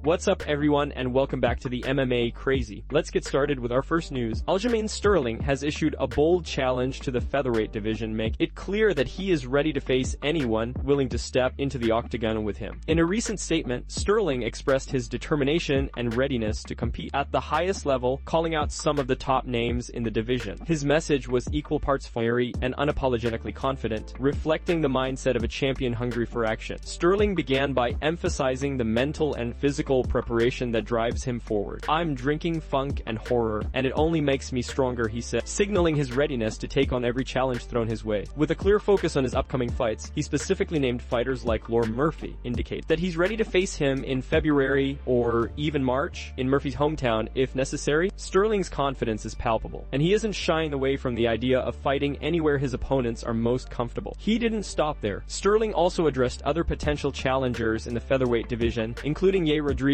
What's up everyone and welcome back to the MMA Crazy. Let's get started with our first news. Aljamain Sterling has issued a bold challenge to the featherweight division, making it clear that he is ready to face anyone willing to step into the octagon with him. In a recent statement, Sterling expressed his determination and readiness to compete at the highest level, calling out some of the top names in the division. His message was equal parts fiery and unapologetically confident, reflecting the mindset of a champion hungry for action. Sterling began by emphasizing the mental and physical preparation that drives him forward. "I'm drinking funk and horror, and it only makes me stronger," he said, signaling his readiness to take on every challenge thrown his way. With a clear focus on his upcoming fights, he specifically named fighters like Lord Murphy, indicate that he's ready to face him in February or even March in Murphy's hometown if necessary. Sterling's confidence is palpable, and he isn't shying away from the idea of fighting anywhere his opponents are most comfortable. He didn't stop there. Sterling also addressed other potential challengers in the featherweight division, including Ye Rodriguez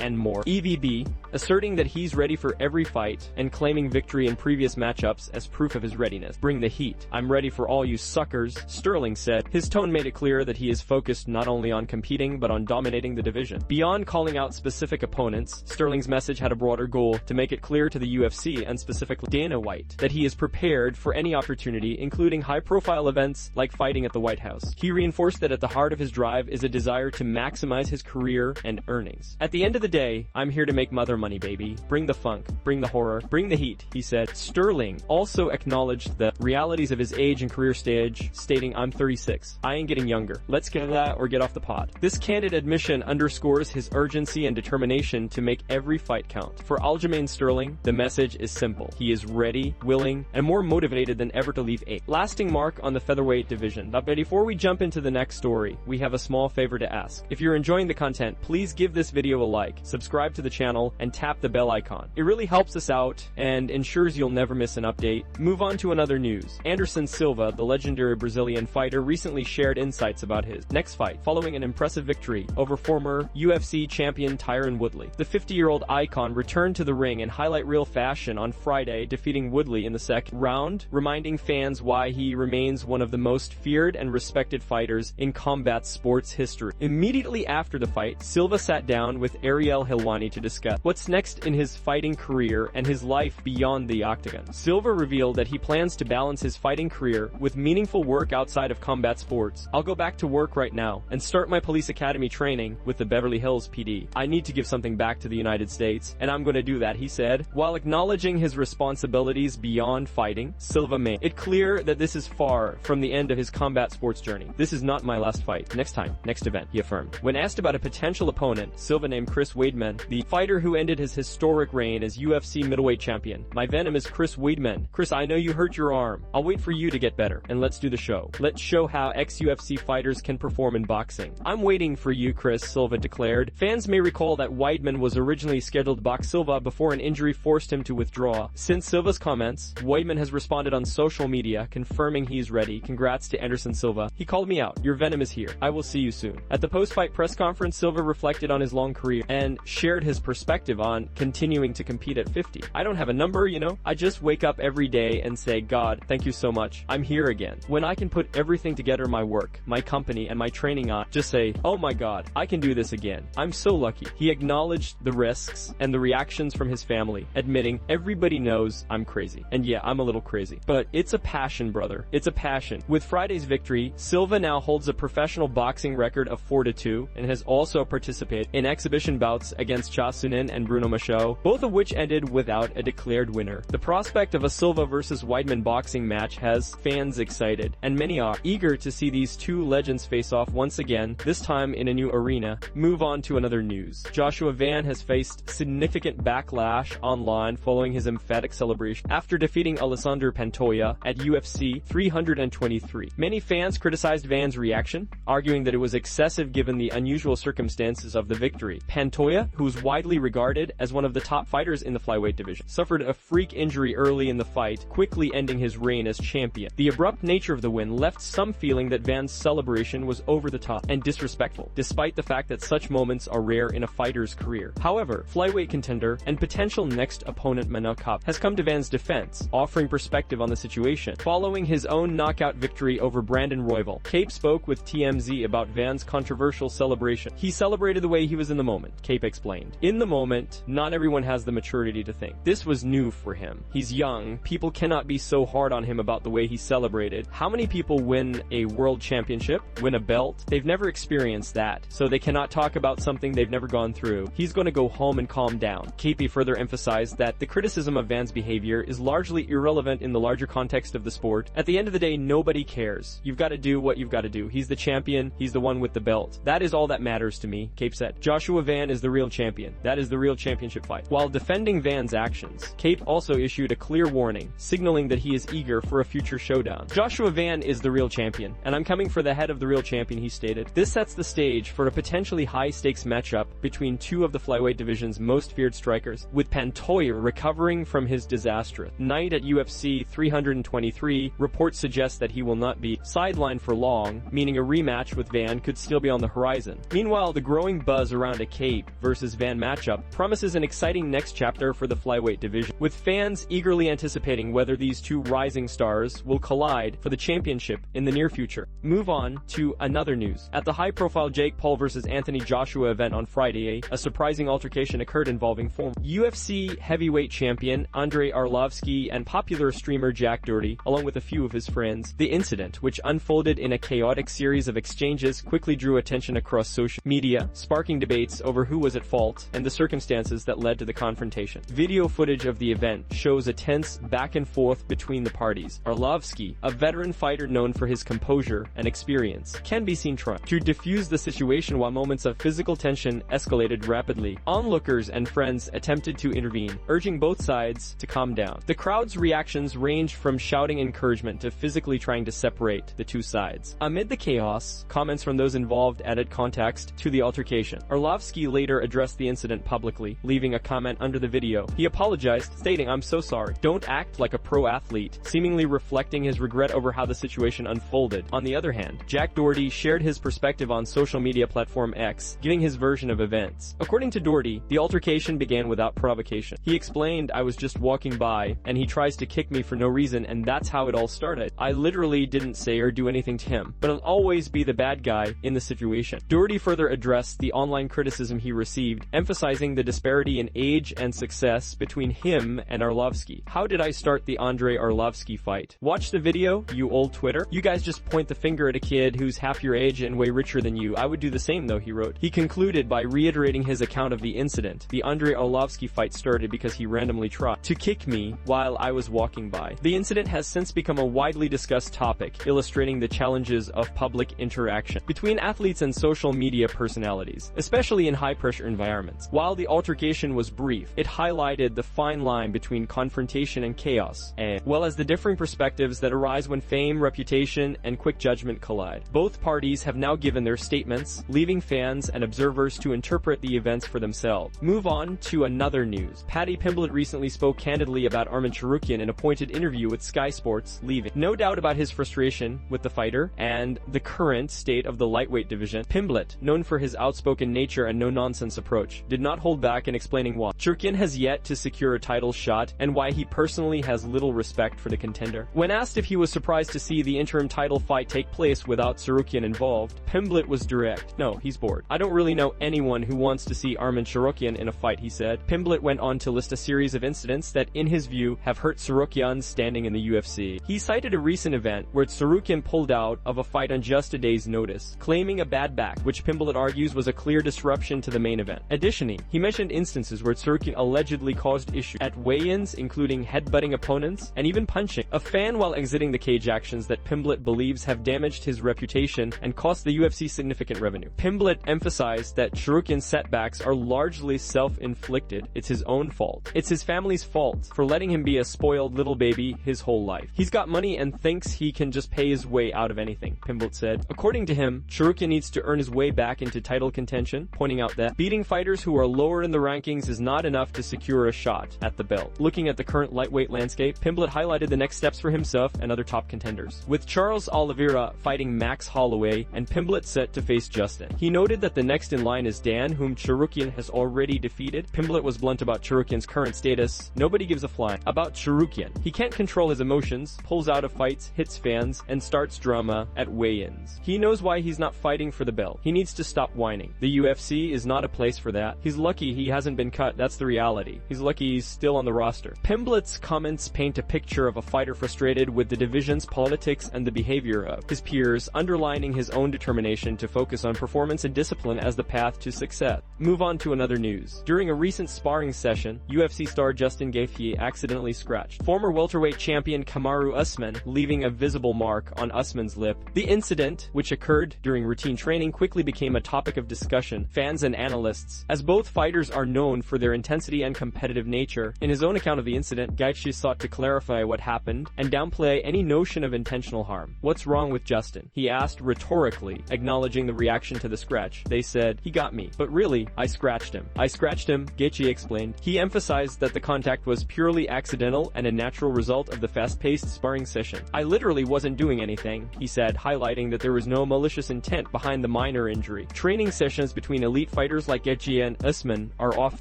and more. EVB, asserting that he's ready for every fight and claiming victory in previous matchups as proof of his readiness. "Bring the heat. I'm ready for all you suckers," Sterling said. His tone made it clear that he is focused not only on competing but on dominating the division. Beyond calling out specific opponents, Sterling's message had a broader goal to make it clear to the UFC and specifically Dana White that he is prepared for any opportunity, including high-profile events like fighting at the White House. He reinforced that at the heart of his drive is a desire to maximize his career and earnings. "At the end of the day, I'm here to make mother money, baby. Bring the funk, bring the horror, bring the heat," he said. Sterling also acknowledged the realities of his age and career stage, stating, "I'm 36. I ain't getting younger. Let's get that or get off the pot." This candid admission underscores his urgency and determination to make every fight count. For Aljamain Sterling, the message is simple. He is ready, willing, and more motivated than ever to leave a lasting mark on the featherweight division. But before we jump into the next story, we have a small favor to ask. If you're enjoying the content, please give this video a like, subscribe to the channel, and tap the bell icon. It really helps us out and ensures you'll never miss an update. Move on to another news. Anderson Silva, the legendary Brazilian fighter, recently shared insights about his next fight following an impressive victory over former UFC champion Tyron Woodley. The 50-year-old icon returned to the ring in highlight reel fashion on Friday, defeating Woodley in the second round, reminding fans why he remains one of the most feared and respected fighters in combat sports history. Immediately after the fight, Silva sat down with Ariel Helwani to discuss what's next in his fighting career and his life beyond the octagon. Silva revealed that he plans to balance his fighting career with meaningful work outside of combat sports. "I'll go back to work right now and start my police academy training with the Beverly Hills PD. I need to give something back to the United States, and I'm going to do that," he said. While acknowledging his responsibilities beyond fighting, Silva made it clear that this is far from the end of his combat sports journey. "This is not my last fight. Next time, next event," he affirmed. When asked about a potential opponent, Silva named Chris Weidman, the fighter who ended his historic reign as UFC middleweight champion. "My venom is Chris Weidman. Chris, I know you hurt your arm. I'll wait for you to get better, and let's do the show. Let's show how ex-UFC fighters can perform in boxing. I'm waiting for you, Chris," Silva declared. Fans may recall that Weidman was originally scheduled to box Silva before an injury forced him to withdraw. Since Silva's comments, Weidman has responded on social media, confirming he's ready. "Congrats to Anderson Silva. He called me out. Your venom is here. I will see you soon." At the post-fight press conference, Silva reflected on his long career and shared his perspective on continuing to compete at 50. "I don't have a number, you know. I just wake up every day and say, God, thank you so much. I'm here again. When I can put everything together, my work, my company, and my training on, just say, oh my God, I can do this again. I'm so lucky." He acknowledged the risks and the reactions from his family, admitting, "Everybody knows I'm crazy. And yeah, I'm a little crazy. But it's a passion, brother. It's a passion." With Friday's victory, Silva now holds a professional boxing record of 4-2 and has also participated in exhibition bouts against Cha Sunin and Bruno Machaut, both of which ended without a declared winner. The prospect of a Silva versus Weidman boxing match has fans excited, and many are eager to see these two legends face off once again, this time in a new arena. Move on to another news. Joshua Van has faced significant backlash online following his emphatic celebration after defeating Alessandro Pantoja at UFC 323. Many fans criticized Van's reaction, arguing that it was excessive given the unusual circumstances of the victory. Pantoja, who is widely regarded as one of the top fighters in the flyweight division, suffered a freak injury early in the fight, quickly ending his reign as champion. The abrupt nature of the win left some feeling that Van's celebration was over the top and disrespectful, despite the fact that such moments are rare in a fighter's career. However, flyweight contender and potential next opponent Manel Kape has come to Van's defense, offering perspective on the situation. Following his own knockout victory over Brandon Royval, Kape spoke with TMZ about Van's controversial celebration. He celebrated the way he was in the moment, Cape explained. In the moment, not everyone has the maturity to think. This was new for him. He's young. People cannot be so hard on him about the way he celebrated. How many people win a world championship, win a belt? They've never experienced that, so they cannot talk about something they've never gone through. He's going to go home and calm down. Cape further emphasized that the criticism of Van's behavior is largely irrelevant in the larger context of the sport. At the end of the day, nobody cares. You've got to do what you've got to do. He's the champion. He's the one with the belt. That is all that matters to me, Cape said. Joshua Van is the real champion. That is the real championship fight. While defending Van's actions, Cape also issued a clear warning, signaling that he is eager for a future showdown. Joshua Van is the real champion, and I'm coming for the head of the real champion, he stated. This sets the stage for a potentially high-stakes matchup between two of the flyweight division's most feared strikers, with Pantoja recovering from his disastrous night at UFC 323. Reports suggest that he will not be sidelined for long, meaning a rematch with Van could still be on the horizon. Meanwhile, the growing buzz around a Cape versus Van matchup promises an exciting next chapter for the flyweight division, with fans eagerly anticipating whether these two rising stars will collide for the championship in the near future. Move on to another news. At the high-profile Jake Paul versus Anthony Joshua event on Friday, a surprising altercation occurred involving former UFC heavyweight champion Andrei Arlovski and popular streamer Jack Doherty, along with a few of his friends. The incident, which unfolded in a chaotic series of exchanges, quickly drew attention across social media, sparking debates over who was at fault and the circumstances that led to the confrontation. Video footage of the event shows a tense back and forth between the parties. Arlovski, a veteran fighter known for his composure and experience, can be seen trying to defuse the situation while moments of physical tension escalated rapidly. Onlookers and friends attempted to intervene, urging both sides to calm down. The crowd's reactions ranged from shouting encouragement to physically trying to separate the two sides. Amid the chaos, comments from those involved added context to the altercation. Arlovski later addressed the incident publicly, leaving a comment under the video. He apologized, stating, "I'm so sorry. Don't act like a pro athlete," seemingly reflecting his regret over how the situation unfolded. On the other hand, Jack Doherty shared his perspective on social media platform X, giving his version of events. According to Doherty, the altercation began without provocation. He explained, "I was just walking by, and he tries to kick me for no reason, and that's how it all started. I literally didn't say or do anything to him, but I'll always be the bad guy in the situation." Doherty further addressed the online criticism he received, emphasizing the disparity in age and success between him and Arlovski. "How did I start the Andrei Arlovski fight? Watch the video, you old Twitter. You guys just point the finger at a kid who's half your age and way richer than you. I would do the same though," he wrote. He concluded by reiterating his account of the incident. "The Andrei Arlovski fight started because he randomly tried to kick me while I was walking by." The incident has since become a widely discussed topic, illustrating the challenges of public interaction between athletes and social media personalities, especially in high-pressure environments. While the altercation was brief, it highlighted the fine line between confrontation and chaos, as well as the differing perspectives that arise when fame, reputation, and quick judgment collide. Both parties have now given their statements, leaving fans and observers to interpret the events for themselves. Move on to another news. Paddy Pimblett recently spoke candidly about Arman Tsarukyan in a pointed interview with Sky Sports, leaving no doubt about his frustration with the fighter and the current state of the lightweight division. Pimblett, known for his outspoken nature and no-nonsense approach, did not hold back in explaining why Tsarukyan has yet to secure a title shot and why he personally has little respect for the contender. When asked if he was surprised to see the interim title fight take place without Tsarukyan involved, Pimblett was direct. "No, he's bored. I don't really know anyone who wants to see Arman Tsarukyan in a fight," he said. Pimblett went on to list a series of incidents that, in his view, have hurt Tsarukyan's standing in the UFC. He cited a recent event where Tsarukyan pulled out of a fight on just a day's notice, claiming a bad back, which Pimblett argues was a clear disruption to the main event. Additionally, he mentioned instances where Tsarukyan allegedly caused issues at weigh-ins, including headbutting opponents and even punching a fan while exiting the cage, actions that Pimblett believes have damaged his reputation and cost the UFC significant revenue. Pimblett emphasized that Tsarukyan's setbacks are largely self-inflicted. It's his own fault. It's his family's fault for letting him be a spoiled little baby his whole life. He's got money and thinks he can just pay his way out of anything, Pimblett said. According to him, Tsarukyan needs to earn his way back into title contention, pointing out that beating fighters who are lower in the rankings is not enough to secure a shot at the belt. Looking at the current lightweight landscape, Pimblett highlighted the next steps for himself and other top contenders, with Charles Oliveira fighting Max Holloway and Pimblett set to face Justin. He noted that the next in line is Dan, whom Tsarukyan has already defeated. Pimblett was blunt about Tsarukyan's current status. "Nobody gives a flying about Tsarukyan. He can't control his emotions, pulls out of fights, hits fans, and starts drama at weigh-ins. He knows why he's not fighting for the belt. He needs to stop whining. The UFC UFC is not a place for that. He's lucky he hasn't been cut, that's the reality. He's lucky he's still on the roster. Pimblett's comments paint a picture of a fighter frustrated with the division's politics and the behavior of his peers, underlining his own determination to focus on performance and discipline as the path to success. Move on to another news. During a recent sparring session, UFC star Justin Gaethje accidentally scratched former welterweight champion Kamaru Usman, leaving a visible mark on Usman's lip. The incident, which occurred during routine training, quickly became a topic of discussion, fans and analysts, as both fighters are known for their intensity and competitive nature. In his own account of the incident, Gaethje sought to clarify what happened and downplay any notion of intentional harm. "What's wrong with Justin?" he asked rhetorically, acknowledging the reaction to the scratch. "They said, he got me. But really, I scratched him." "I scratched him," Gaethje explained. He emphasized that the contact was purely accidental and a natural result of the fast-paced sparring session. "I literally wasn't doing anything," he said, highlighting that there was no malicious intent behind the minor injury. Training sessions between elite fighters like Gaethje and Usman are often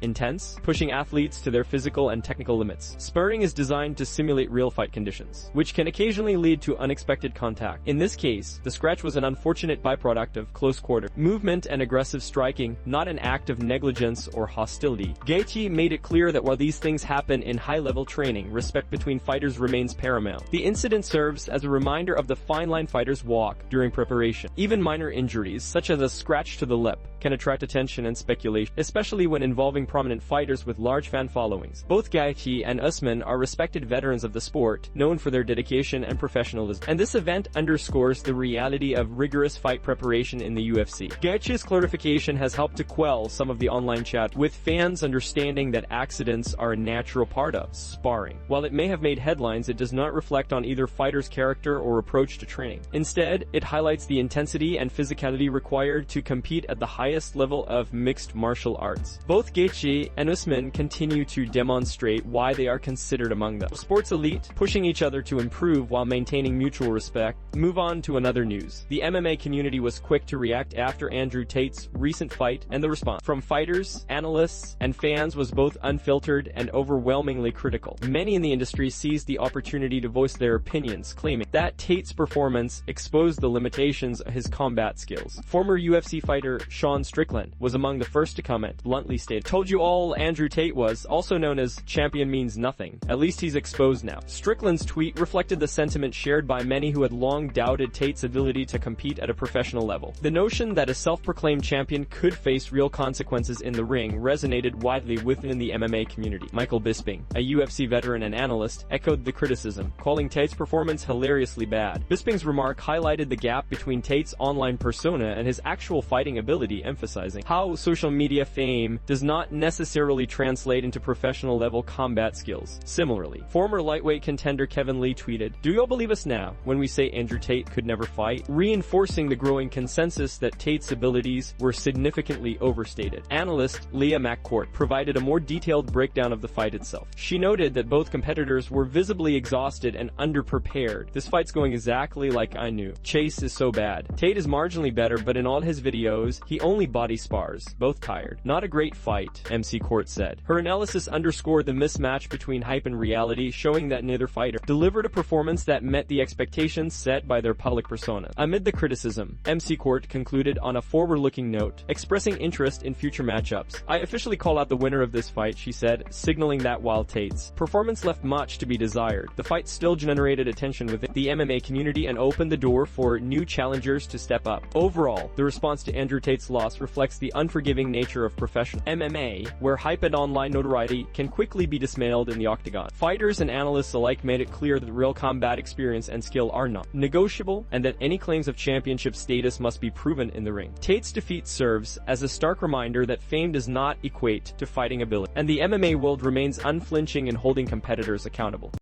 intense, pushing athletes to their physical and technical limits. Sparring is designed to simulate real fight conditions, which can occasionally lead to unexpected contact. In this case, the scratch was an unfortunate byproduct of close-quarter movement and aggressive striking, not an act of negligence or hostility. Gaethje made it clear that while these things happen in high-level training, respect between fighters remains paramount. The incident serves as a reminder of the fine line fighters walk during preparation. Even minor injuries, such as a scratch to the lip, can attract attention and speculation, especially when involving prominent fighters with large fan followings. Both Gaethje and Usman are respected veterans of the sport, known for their dedication and professionalism, and this event underscores the reality of rigorous fight preparation in the UFC. Gaethje's clarification has helped to quell some of the online chat, with fans understanding that accidents are a natural part of sparring. While it may have made headlines, it does not reflect on either fighter's character or approach to training. Instead, it highlights the intensity and physicality required to compete at the highest level of mixed martial arts. Both Gaethje and Usman continue to demonstrate why they are considered among the sports elite, pushing each other to improve while maintaining mutual respect. Move on to another news. The MMA community was quick to react after Andrew Tate's recent fight, and the response from fighters, analysts, and fans was both unfiltered and overwhelmingly critical. Many in the industry seized the opportunity to voice their opinions, claiming that Tate's performance exposed the limitations of his combat skills. Former UFC fighter Sean Strickland was among the first to comment, bluntly stated, "Told you all Andrew Tate was, also known as champion means nothing. At least he's exposed now." Strickland's tweet reflected the sentiment shared by many who had long doubted Tate's ability to compete at a professional level. The notion that a self-proclaimed champion could face real consequences in the ring resonated widely within the MMA community. Michael Bisping, a UFC veteran and analyst, echoed the criticism, calling Tate's performance hilariously bad. Bisping's remark highlighted the gap between Tate's online persona and his actual fighting ability, emphasizing how social media fame does not necessarily translate into professional-level combat skills. Similarly, former lightweight contender Kevin Lee tweeted, "Do y'all believe us now when we say Andrew Tate could never fight?" reinforcing the growing consensus that Tate's abilities were significantly overstated. Analyst Leah McCourt provided a more detailed breakdown of the fight itself. She noted that both competitors were visibly exhausted and underprepared. "This fight's going exactly like I knew. Chase is so bad. Tate is marginally better, but in all his videos, he only body spars. Both tired. Not a great fight," MC Court said. Her analysis underscored the mismatch between hype and reality, showing that neither fighter delivered a performance that met the expectations set by their public persona. Amid the criticism, MC Court concluded on a forward-looking note, expressing interest in future matchups. "I officially call out the winner of this fight," she said, signaling that while Tate's performance left much to be desired, the fight still generated attention within the MMA community and opened the door for new challengers to step up. Overall, the response to Andrew Tate's loss reflects the unforgiving nature of professional MMA, where hype and online notoriety can quickly be dismantled in the octagon. Fighters and analysts alike made it clear that real combat experience and skill are not negotiable, and that any claims of championship status must be proven in the ring. Tate's defeat serves as a stark reminder that fame does not equate to fighting ability, and the MMA world remains unflinching in holding competitors accountable.